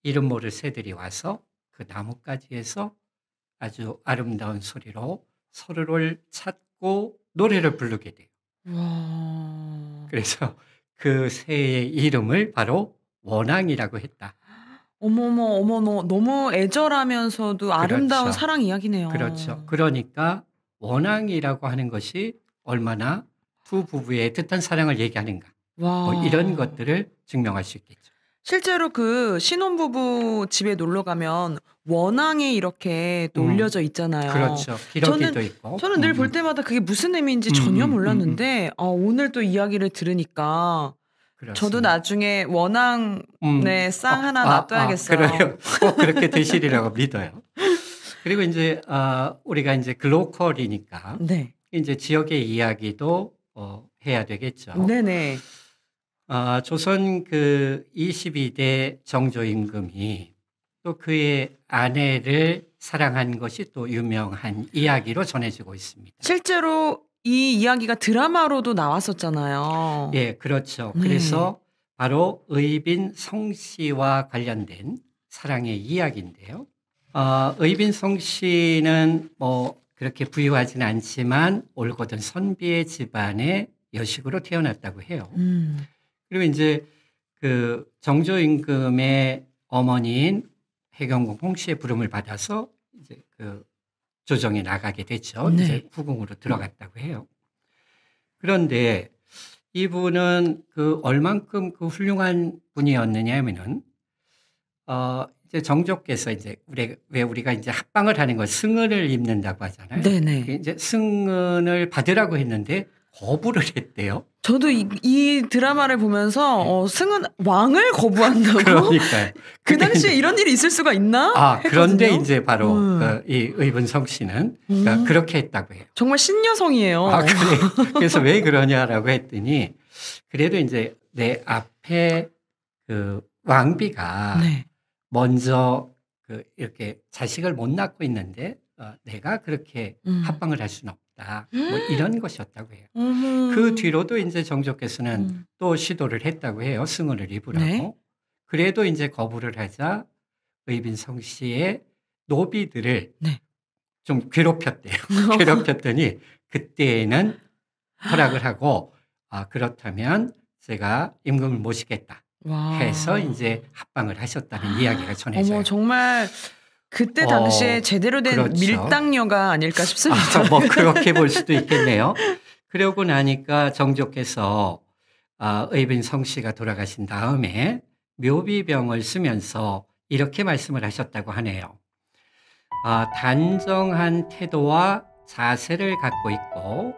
Speaker 5: 이름 모를 새들이 와서 그 나뭇가지에서 아주 아름다운 소리로 서로를 찾고 노래를 부르게 돼요.
Speaker 1: 와.
Speaker 5: 그래서 그 새의 이름을 바로 원앙이라고 했다.
Speaker 1: 어머머, 너무 애절하면서도 아름다운
Speaker 5: 그렇죠.
Speaker 1: 사랑 이야기네요.
Speaker 5: 그렇죠. 그러니까 원앙이라고 하는 것이 얼마나 두 부부의 애틋한 사랑을 얘기하는가.
Speaker 1: 와.
Speaker 5: 뭐 이런 것들을 증명할 수 있겠죠.
Speaker 1: 실제로 그 신혼부부 집에 놀러 가면 원앙에 이렇게 또 올려져 있잖아요.
Speaker 5: 그렇죠. 기러기도 있고.
Speaker 1: 저는 늘 볼 때마다 그게 무슨 의미인지 전혀 몰랐는데 오늘 또 이야기를 들으니까
Speaker 5: 그렇습니다.
Speaker 1: 저도 나중에 원앙에 쌍 하나 놔둬야겠어요.
Speaker 5: 그래요. 꼭 그렇게 되시리라고 믿어요. 그리고 이제 우리가 이제 글로컬이니까
Speaker 1: 네.
Speaker 5: 이제 지역의 이야기도 해야 되겠죠.
Speaker 1: 네네.
Speaker 5: 조선 그 22대 정조 임금이 또 그의 아내를 사랑한 것이 또 유명한 이야기로 전해지고 있습니다.
Speaker 1: 실제로 이 이야기가 드라마로도 나왔었잖아요.
Speaker 5: 예, 그렇죠.
Speaker 1: 네.
Speaker 5: 그래서 바로 의빈성 씨와 관련된 사랑의 이야기인데요. 의빈성 씨는 뭐 그렇게 부유하진 않지만 올곧은 선비의 집안의 여식으로 태어났다고 해요. 그리고 이제 그 정조 임금의 어머니인 해경궁 홍씨의 부름을 받아서 이제 그 조정에 나가게 됐죠.
Speaker 1: 네.
Speaker 5: 이제 후궁으로 들어갔다고 해요. 그런데 이분은 그 얼만큼 그 훌륭한 분이었느냐 하면은 이제 정조께서 이제 왜 우리가 이제 합방을 하는 걸 승은을 입는다고 하잖아요.
Speaker 1: 네네.
Speaker 5: 이제 승은을 받으라고 했는데 거부를 했대요.
Speaker 1: 저도 이 드라마를 보면서 승은 왕을 거부한다고?
Speaker 5: 그러니까요.
Speaker 1: 그 당시에 이런 일이 있을 수가 있나?
Speaker 5: 그런데
Speaker 1: 했거든요.
Speaker 5: 이제 바로 이 의분성 씨는 그러니까 그렇게 했다고 해요.
Speaker 1: 정말 신여성이에요.
Speaker 5: 그래. 그래서 왜 그러냐라고 했더니 그래도 이제 내 앞에 그 왕비가
Speaker 1: 네.
Speaker 5: 먼저 그 이렇게 자식을 못 낳고 있는데 내가 그렇게 합방을 할 수는 없다. 뭐 이런 것이었다고 해요. 그 뒤로도 이제 정조께서는 또 시도를 했다고 해요. 승은을 입으라고.
Speaker 1: 네.
Speaker 5: 그래도 이제 거부를 하자 의빈성 씨의 노비들을
Speaker 1: 네.
Speaker 5: 좀 괴롭혔대요. 괴롭혔더니 그때는 허락을 하고 그렇다면 제가 임금을 모시겠다
Speaker 1: 와.
Speaker 5: 해서 이제 합방을 하셨다는 이야기가 전해져요.
Speaker 1: 어머, 정말 그때 당시에 제대로 된
Speaker 5: 그렇죠.
Speaker 1: 밀당녀가 아닐까 싶습니다.
Speaker 5: 뭐 그렇게 볼 수도 있겠네요. 그러고 나니까 정조께서 의빈성 씨가 돌아가신 다음에 묘비병을 쓰면서 이렇게 말씀을 하셨다고 하네요. 단정한 태도와 자세를 갖고 있고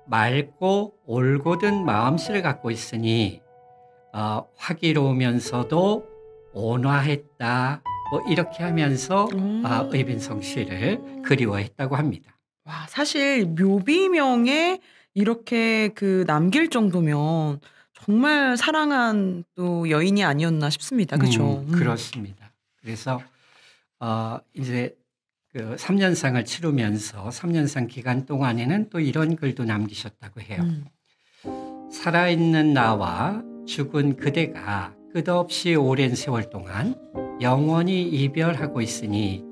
Speaker 5: 맑고 올곧은 마음씨를 갖고 있으니 화기로우면서도 온화했다. 뭐 이렇게 하면서 의빈성 씨를 그리워했다고 합니다.
Speaker 1: 와, 사실 묘비명에 이렇게 그 남길 정도면 정말 사랑한 또 여인이 아니었나 싶습니다. 그렇죠?
Speaker 5: 그렇습니다. 그래서 이제 그 3년상을 치르면서 3년상 기간 동안에는 또 이런 글도 남기셨다고 해요. 살아있는 나와 죽은 그대가 끝없이 오랜 세월 동안 영원히 이별하고 있으니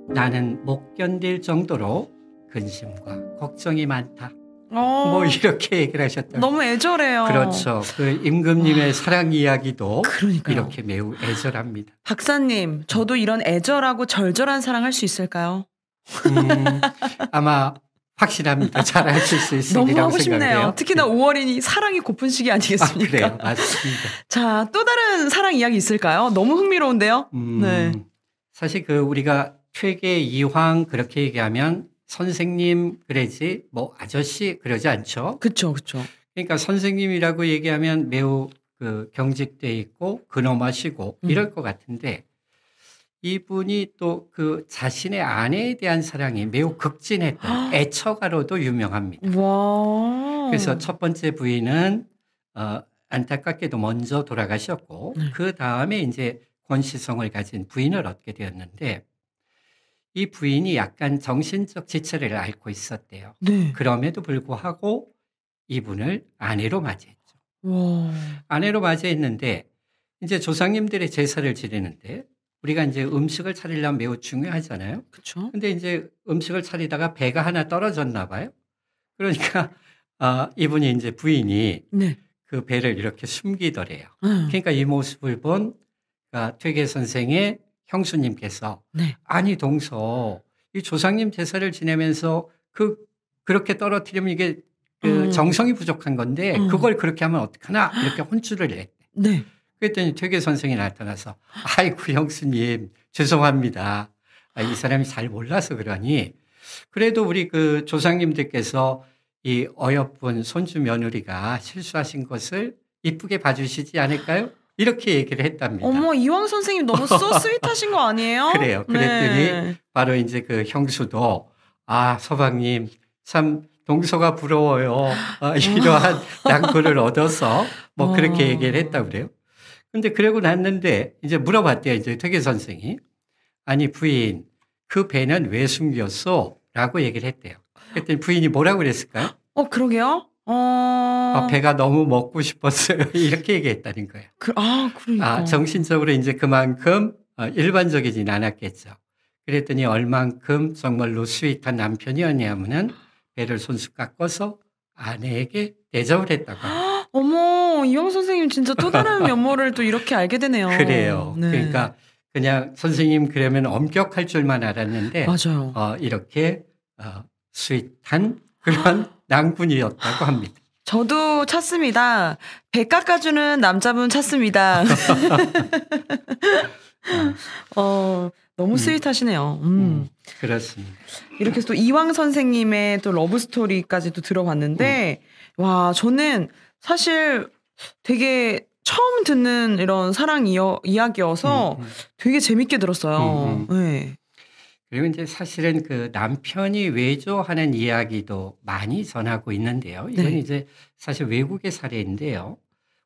Speaker 5: 나는 못 견딜 정도로 근심과 걱정이 많다. 뭐 이렇게 얘기를 하셨다고.
Speaker 1: 너무 애절해요.
Speaker 5: 그렇죠. 그 임금님의 사랑 이야기도
Speaker 1: 그러니까요.
Speaker 5: 이렇게 매우 애절합니다.
Speaker 1: 박사님, 저도 이런 애절하고 절절한 사랑 할 수 있을까요?
Speaker 5: 아마 확실합니다. 잘 하실 수
Speaker 1: 너무
Speaker 5: 있으리라고
Speaker 1: 하고 싶네요.
Speaker 5: 생각해요.
Speaker 1: 특히나 5월이니 사랑이 고픈 시기 아니겠습니까?
Speaker 5: 그래요. 맞습니다.
Speaker 1: 자, 또 다른 사랑 이야기 있을까요? 너무 흥미로운데요. 네.
Speaker 5: 사실 그 우리가 퇴계 이황 그렇게 얘기하면 선생님 그러지 뭐 아저씨 그러지 않죠.
Speaker 1: 그렇죠, 그렇죠.
Speaker 5: 그러니까 선생님이라고 얘기하면 매우 그 경직돼 있고 근엄하시고 이럴 것 같은데 이분이 또 그 자신의 아내에 대한 사랑이 매우 극진했던 애처가로도 유명합니다.
Speaker 1: 와.
Speaker 5: 그래서 첫 번째 부인은 안타깝게도 먼저 돌아가셨고 그 다음에 이제 권시성을 가진 부인을 얻게 되었는데 이 부인이 약간 정신적 지체를 앓고 있었대요.
Speaker 1: 네.
Speaker 5: 그럼에도 불구하고 이분을 아내로 맞이했죠.
Speaker 1: 와.
Speaker 5: 아내로 맞이했는데 이제 조상님들의 제사를 지내는데 우리가 이제 음식을 차리려면 매우 중요하잖아요.
Speaker 1: 그쵸?
Speaker 5: 근데 이제 음식을 차리다가 배가 하나 떨어졌나 봐요. 그러니까 이분이 이제 부인이
Speaker 1: 네.
Speaker 5: 그 배를 이렇게 숨기더래요.
Speaker 1: 음.
Speaker 5: 그러니까 이 모습을 본 퇴계 선생의 형수님께서
Speaker 1: 네.
Speaker 5: 아니 동서 이 조상님 제사를 지내면서 그렇게 떨어뜨리면 이게 정성이 부족한 건데 그걸 그렇게 하면 어떡하나 이렇게 혼쭐을 냈대.
Speaker 1: 네.
Speaker 5: 그랬더니 퇴계 선생이 나타나서 아이고 형수님 죄송합니다. 이 사람이 잘 몰라서 그러니 그래도 우리 그 조상님들께서 이 어여쁜 손주 며느리가 실수하신 것을 이쁘게 봐주시지 않을까요? 이렇게 얘기를 했답니다.
Speaker 1: 어머, 이황 선생님 너무 스윗하신 거 아니에요?
Speaker 5: 그래요. 그랬더니
Speaker 1: 네.
Speaker 5: 바로 이제 그 형수도 서방님 참 동서가 부러워요. 이러한 양보를 얻어서 뭐 그렇게 얘기를 했다고 그래요. 근데 그러고 났는데 이제 물어봤대요. 이제 퇴계 선생이. 아니 부인 그 배는 왜 숨겼어? 라고 얘기를 했대요. 그랬더니 부인이 뭐라고 그랬을까요?
Speaker 1: 그러게요.
Speaker 5: 배가 너무 먹고 싶었어요. 이렇게 얘기했다는 거예요.
Speaker 1: 그러니까.
Speaker 5: 정신적으로 이제 그만큼 일반적이진 않았겠죠. 그랬더니 얼만큼 정말로 스윗한 남편이었냐면은 배를 손수 깎아서 아내에게 대접을 했다고 합니다.
Speaker 1: 어머, 이황 선생님 진짜 또 다른 면모를 또 이렇게 알게 되네요.
Speaker 5: 그래요.
Speaker 1: 네.
Speaker 5: 그러니까 그냥 선생님 그러면 엄격할 줄만 알았는데
Speaker 1: 맞아요.
Speaker 5: 이렇게 스윗한 그런 낭군이었다고 합니다.
Speaker 1: 저도 찾습니다. 배 깎아주는 남자분 찾습니다. 너무 스윗하시네요.
Speaker 5: 그렇습니다.
Speaker 1: 이렇게 또 이황 선생님의 또 러브 스토리까지 또 들어봤는데, 와, 저는 사실 되게 처음 듣는 이런 사랑 이야기여서 되게 재밌게 들었어요. 네.
Speaker 5: 그리고 이제 사실은 그 남편이 외조하는 이야기도 많이 전하고 있는데요. 이건
Speaker 1: 네.
Speaker 5: 이제 사실 외국의 사례인데요.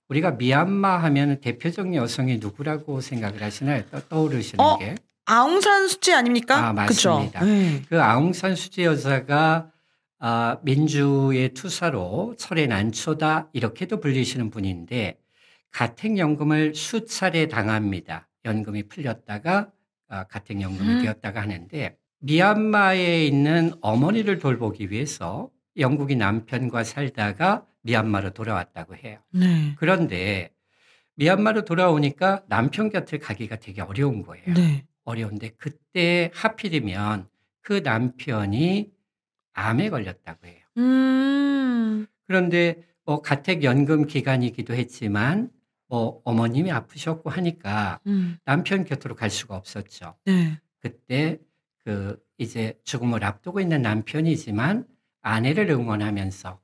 Speaker 5: 우리가 미얀마 하면 대표적 여성이 누구라고 생각을 하시나요? 떠오르시는 게?
Speaker 1: 아웅산 수치 아닙니까?
Speaker 5: 맞습니다.
Speaker 1: 네.
Speaker 5: 그 아웅산 수치 여사가 민주의 투사로 철의 난초다 이렇게도 불리시는 분인데 가택연금을 수차례 당합니다. 연금이 풀렸다가 가택연금이 되었다가 하는데 미얀마에 있는 어머니를 돌보기 위해서 영국인 남편과 살다가 미얀마로 돌아왔다고 해요.
Speaker 1: 네.
Speaker 5: 그런데 미얀마로 돌아오니까 남편 곁을 가기가 되게 어려운 거예요.
Speaker 1: 네.
Speaker 5: 어려운데 그때 하필이면 그 남편이 암에 걸렸다고 해요. 그런데 뭐 가택연금 기간이기도 했지만 뭐 어머님이 아프셨고 하니까 남편 곁으로 갈 수가 없었죠.
Speaker 1: 네.
Speaker 5: 그때 그 이제 죽음을 앞두고 있는 남편이지만 아내를 응원하면서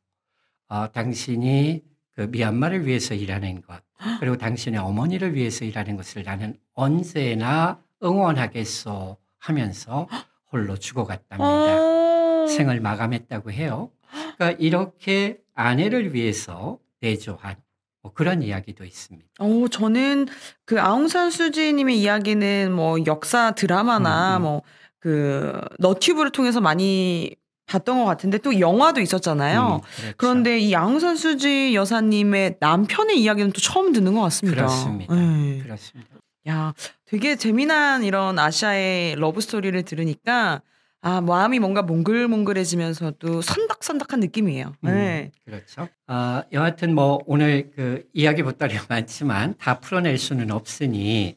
Speaker 5: 당신이 그 미얀마를 위해서 일하는 것 그리고 당신의 어머니를 위해서 일하는 것을 나는 언제나 응원하겠소 하면서 홀로 죽어갔답니다. 생을 마감했다고 해요. 그러니까 이렇게 아내를 위해서 내조한 뭐 그런 이야기도 있습니다.
Speaker 1: 저는 그 아웅산 수지님의 이야기는 뭐 역사 드라마나 뭐 그 너튜브를 통해서 많이 봤던 것 같은데 또 영화도 있었잖아요.
Speaker 5: 그렇죠.
Speaker 1: 그런데 이 아웅산 수지 여사님의 남편의 이야기는 또 처음 듣는 것 같습니다.
Speaker 5: 그렇습니다.
Speaker 1: 네.
Speaker 5: 그렇습니다.
Speaker 1: 야, 되게 재미난 이런 아시아의 러브 스토리를 들으니까 마음이 뭔가 몽글몽글해지면서도 선닥선닥한 느낌이에요. 네.
Speaker 5: 그렇죠. 여하튼 뭐 오늘 그 이야기 보따리가 많지만 다 풀어낼 수는 없으니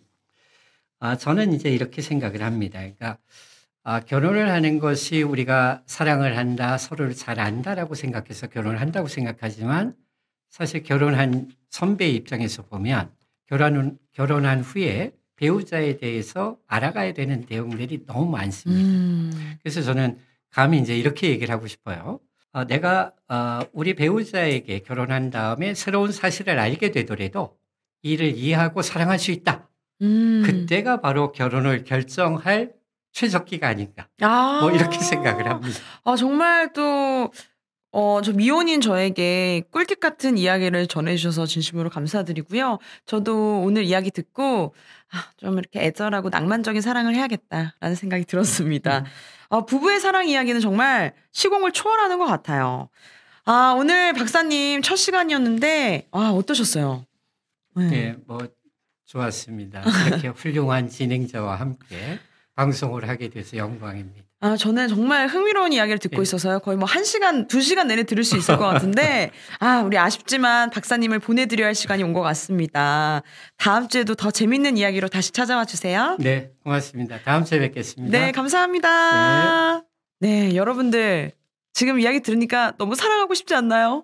Speaker 5: 저는 이제 이렇게 생각을 합니다. 그러니까 결혼을 하는 것이 우리가 사랑을 한다, 서로를 잘 안다라고 생각해서 결혼을 한다고 생각하지만 사실 결혼한 선배의 입장에서 보면 결혼한 후에 배우자에 대해서 알아가야 되는 내용들이 너무 많습니다. 그래서 저는 감히 이제 이렇게 얘기를 하고 싶어요. 내가 우리 배우자에게 결혼한 다음에 새로운 사실을 알게 되더라도 이를 이해하고 사랑할 수 있다. 그때가 바로 결혼을 결정할 최적기가 아닌가. 뭐 이렇게 생각을 합니다.
Speaker 1: 정말 또 저 미혼인 저에게 꿀팁 같은 이야기를 전해주셔서 진심으로 감사드리고요. 저도 오늘 이야기 듣고 좀 이렇게 애절하고 낭만적인 사랑을 해야겠다라는 생각이 들었습니다. 부부의 사랑 이야기는 정말 시공을 초월하는 것 같아요. 오늘 박사님 첫 시간이었는데 어떠셨어요?
Speaker 5: 네, 뭐 좋았습니다. 이렇게 훌륭한 진행자와 함께 방송을 하게 돼서 영광입니다.
Speaker 1: 저는 정말 흥미로운 이야기를 듣고 있어서요. 거의 뭐 1시간, 2시간 내내 들을 수 있을 것 같은데, 우리 아쉽지만 박사님을 보내드려야 할 시간이 온 것 같습니다. 다음 주에도 더 재밌는 이야기로 다시 찾아와 주세요.
Speaker 5: 네, 고맙습니다. 다음 주에 뵙겠습니다.
Speaker 1: 네, 감사합니다. 네, 여러분들. 지금 이야기 들으니까 너무 사랑하고 싶지 않나요?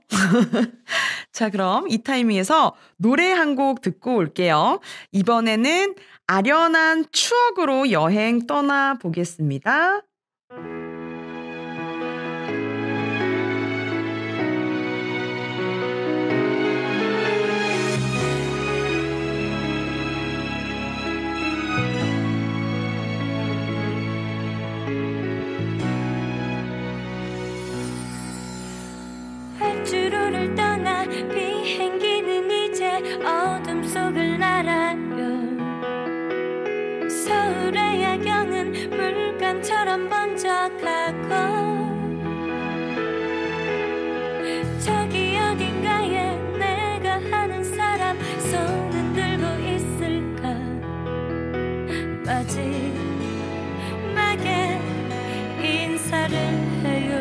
Speaker 1: 자, 그럼 이 타이밍에서 노래 한 곡 듣고 올게요. 이번에는 아련한 추억으로 여행 떠나 보겠습니다.
Speaker 6: 활주로를 떠나 비행기는 이제 어둠 속을 날아요. 서울의 야경은 물감처럼 번쩍하고 저기 어딘가에 내가 아는 사람 손은 들고 있을까. 마지막에 인사를 해요.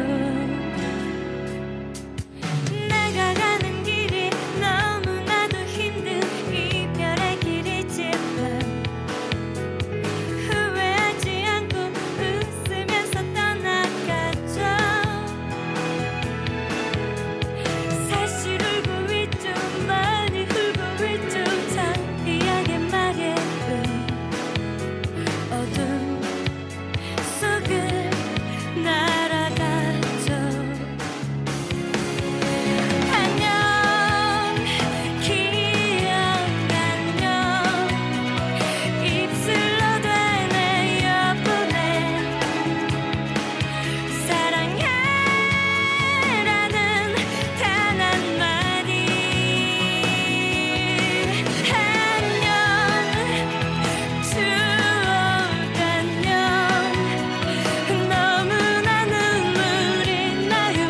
Speaker 6: 내가 가는 길이 너무나도 힘든 이별의 길이지만 후회하지 않고 웃으면서 떠나가죠. 사실 울고 있죠. 많이 울고 있죠. 창피하게 말해요. 어둠 속을 날아가죠. 안녕 기억 안녕 입술로 되뇌어보내 사랑해라는 단 한마디. 안녕 추억 안녕 너무나 눈물이 나요.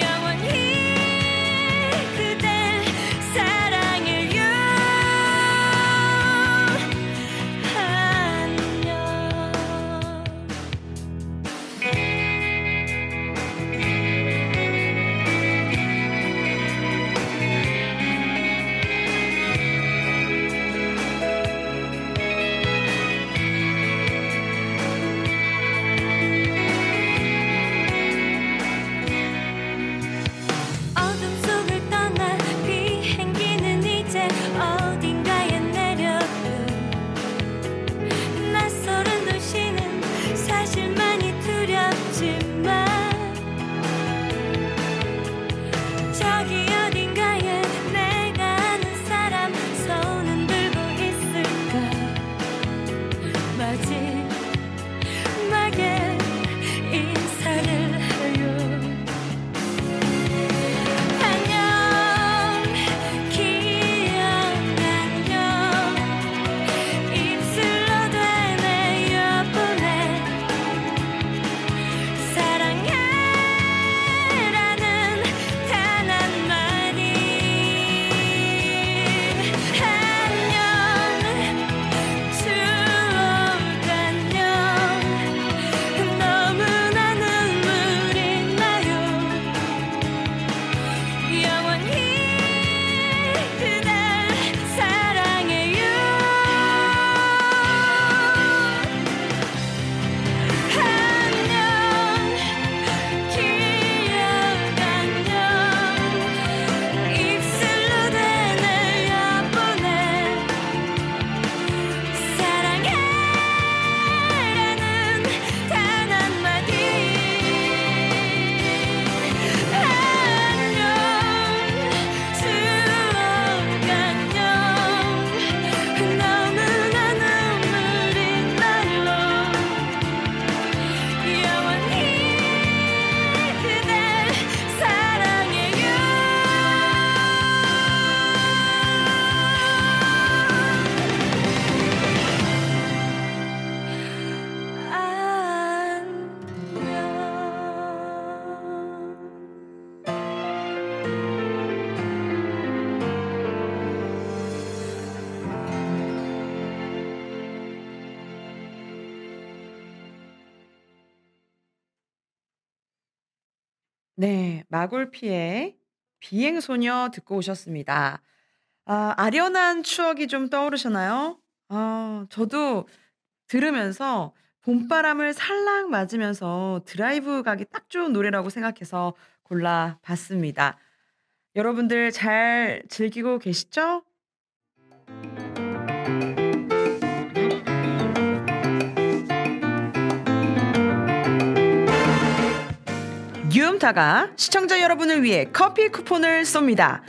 Speaker 6: 영원히 그댈 사랑해요. 안녕. 어둠 속을 떠나 비행기는 이제 어딘가에 내려요. 낯설은 도시는 사실 많이 두렵지만 저기 어딘가에 내가 아는 사람 손은 들고 있을까. 마지막에 인사를 해요. 안녕 기억 안녕 입술로 되뇌어보내 사랑해라는
Speaker 1: 네, 마골피의 비행소녀 듣고 오셨습니다. 아련한 추억이 좀 떠오르셨나요? 저도 들으면서 봄바람을 살랑 맞으면서 드라이브 가기 딱 좋은 노래라고 생각해서 골라봤습니다. 여러분들 잘 즐기고 계시죠? 뉴음타가 시청자 여러분을 위해 커피 쿠폰을 쏩니다.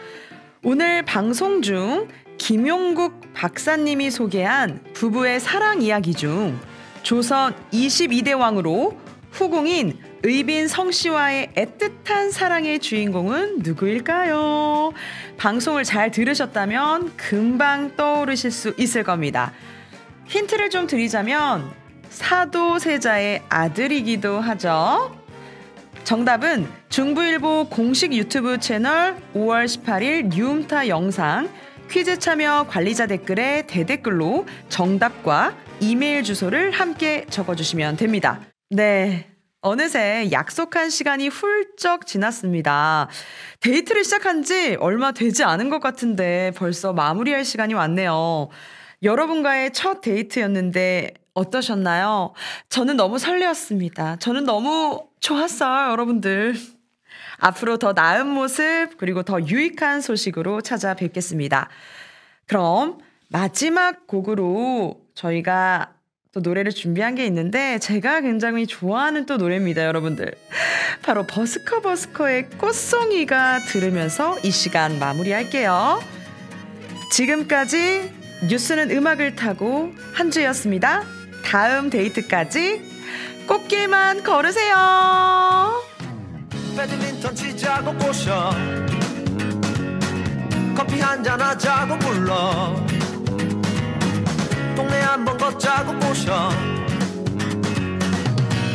Speaker 1: 오늘 방송 중 김용국 박사님이 소개한 부부의 사랑 이야기 중 조선 22대 왕으로 후궁인 의빈 성씨와의 애틋한 사랑의 주인공은 누구일까요? 방송을 잘 들으셨다면 금방 떠오르실 수 있을 겁니다. 힌트를 좀 드리자면 사도세자의 아들이기도 하죠. 정답은 중부일보 공식 유튜브 채널 5월 18일 뉴음타 영상 퀴즈 참여 관리자 댓글에 대댓글로 정답과 이메일 주소를 함께 적어주시면 됩니다. 네, 어느새 약속한 시간이 훌쩍 지났습니다. 데이트를 시작한 지 얼마 되지 않은 것 같은데 벌써 마무리할 시간이 왔네요. 여러분과의 첫 데이트였는데 어떠셨나요? 저는 너무 설레었습니다. 저는 너무 좋았어요, 여러분들. 앞으로 더 나은 모습 그리고 더 유익한 소식으로 찾아뵙겠습니다. 그럼 마지막 곡으로 저희가 또 노래를 준비한 게 있는데 제가 굉장히 좋아하는 또 노래입니다, 여러분들. 바로 버스커의 꽃송이가 들으면서 이 시간 마무리할게요. 지금까지 뉴스는 음악을 타고 한 주였습니다. 다음 데이트까지 꽃길만 걸으세요.
Speaker 2: 배드민턴 치자고 꼬셔 커피 한잔 하자고 불러 동네 한번 걷자고 꼬셔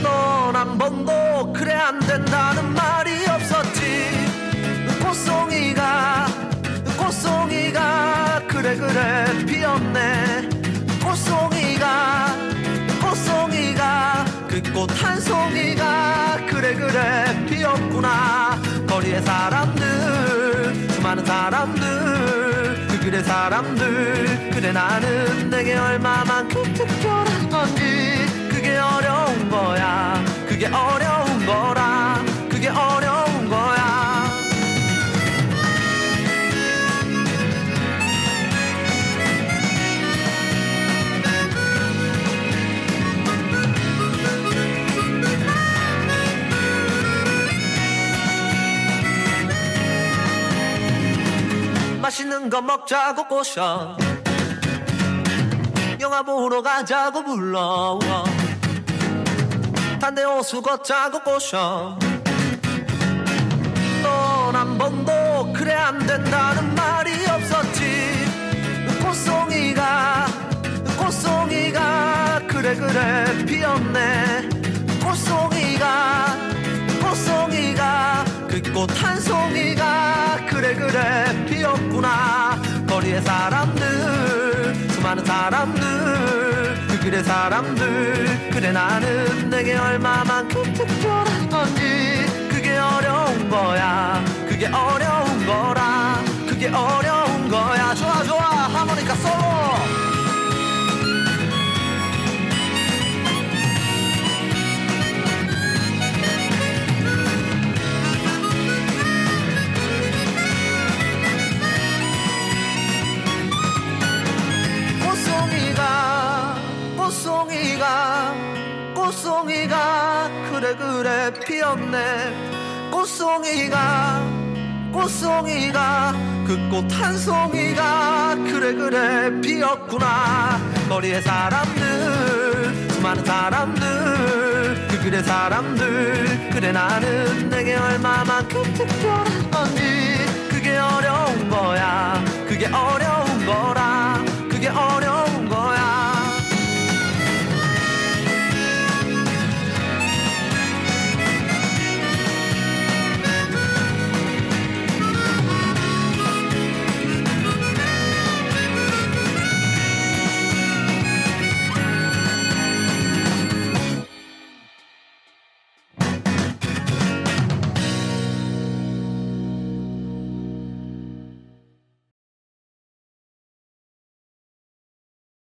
Speaker 2: 넌 한 번도 그래 안 된다는 말이 없었지 꽃송이가 그래 피었네 꽃송이가 그 꽃 한 송이가 그래 피었구나 거리의 사람들 수많은 사람들 그 길의 사람들 그래 나는 내게 얼마만큼 특별한 건지 그게 어려운 거야 그게 어려운 거라 그게 어려운 거야 맛있는 거 먹자고 꼬셔 영화 보러 가자고 불러 단대 호수 걷자고 꼬셔 넌 한 번도 그래 안 된다는 말이 없었지 꽃송이가 그래 피었네 꽃송이가 그 꽃 한 송이가 그래 피었구나 거리의 사람들 수많은 사람들 그 길의 사람들 그래 나는 내게 얼마만큼 특별한 건지 그게 어려운 거야 그게 어려운 거라 그게 어려운 거야 좋아 하모니카 솔로 꽃송이가 그래 피었네 꽃송이가 그 꽃 한 송이가 그래 피었구나 거리의 사람들 수많은 사람들 그 길의 사람들 그래 나는 내게 얼마만큼 특별한 건지 그게 어려운 거야 그게 어려운 거라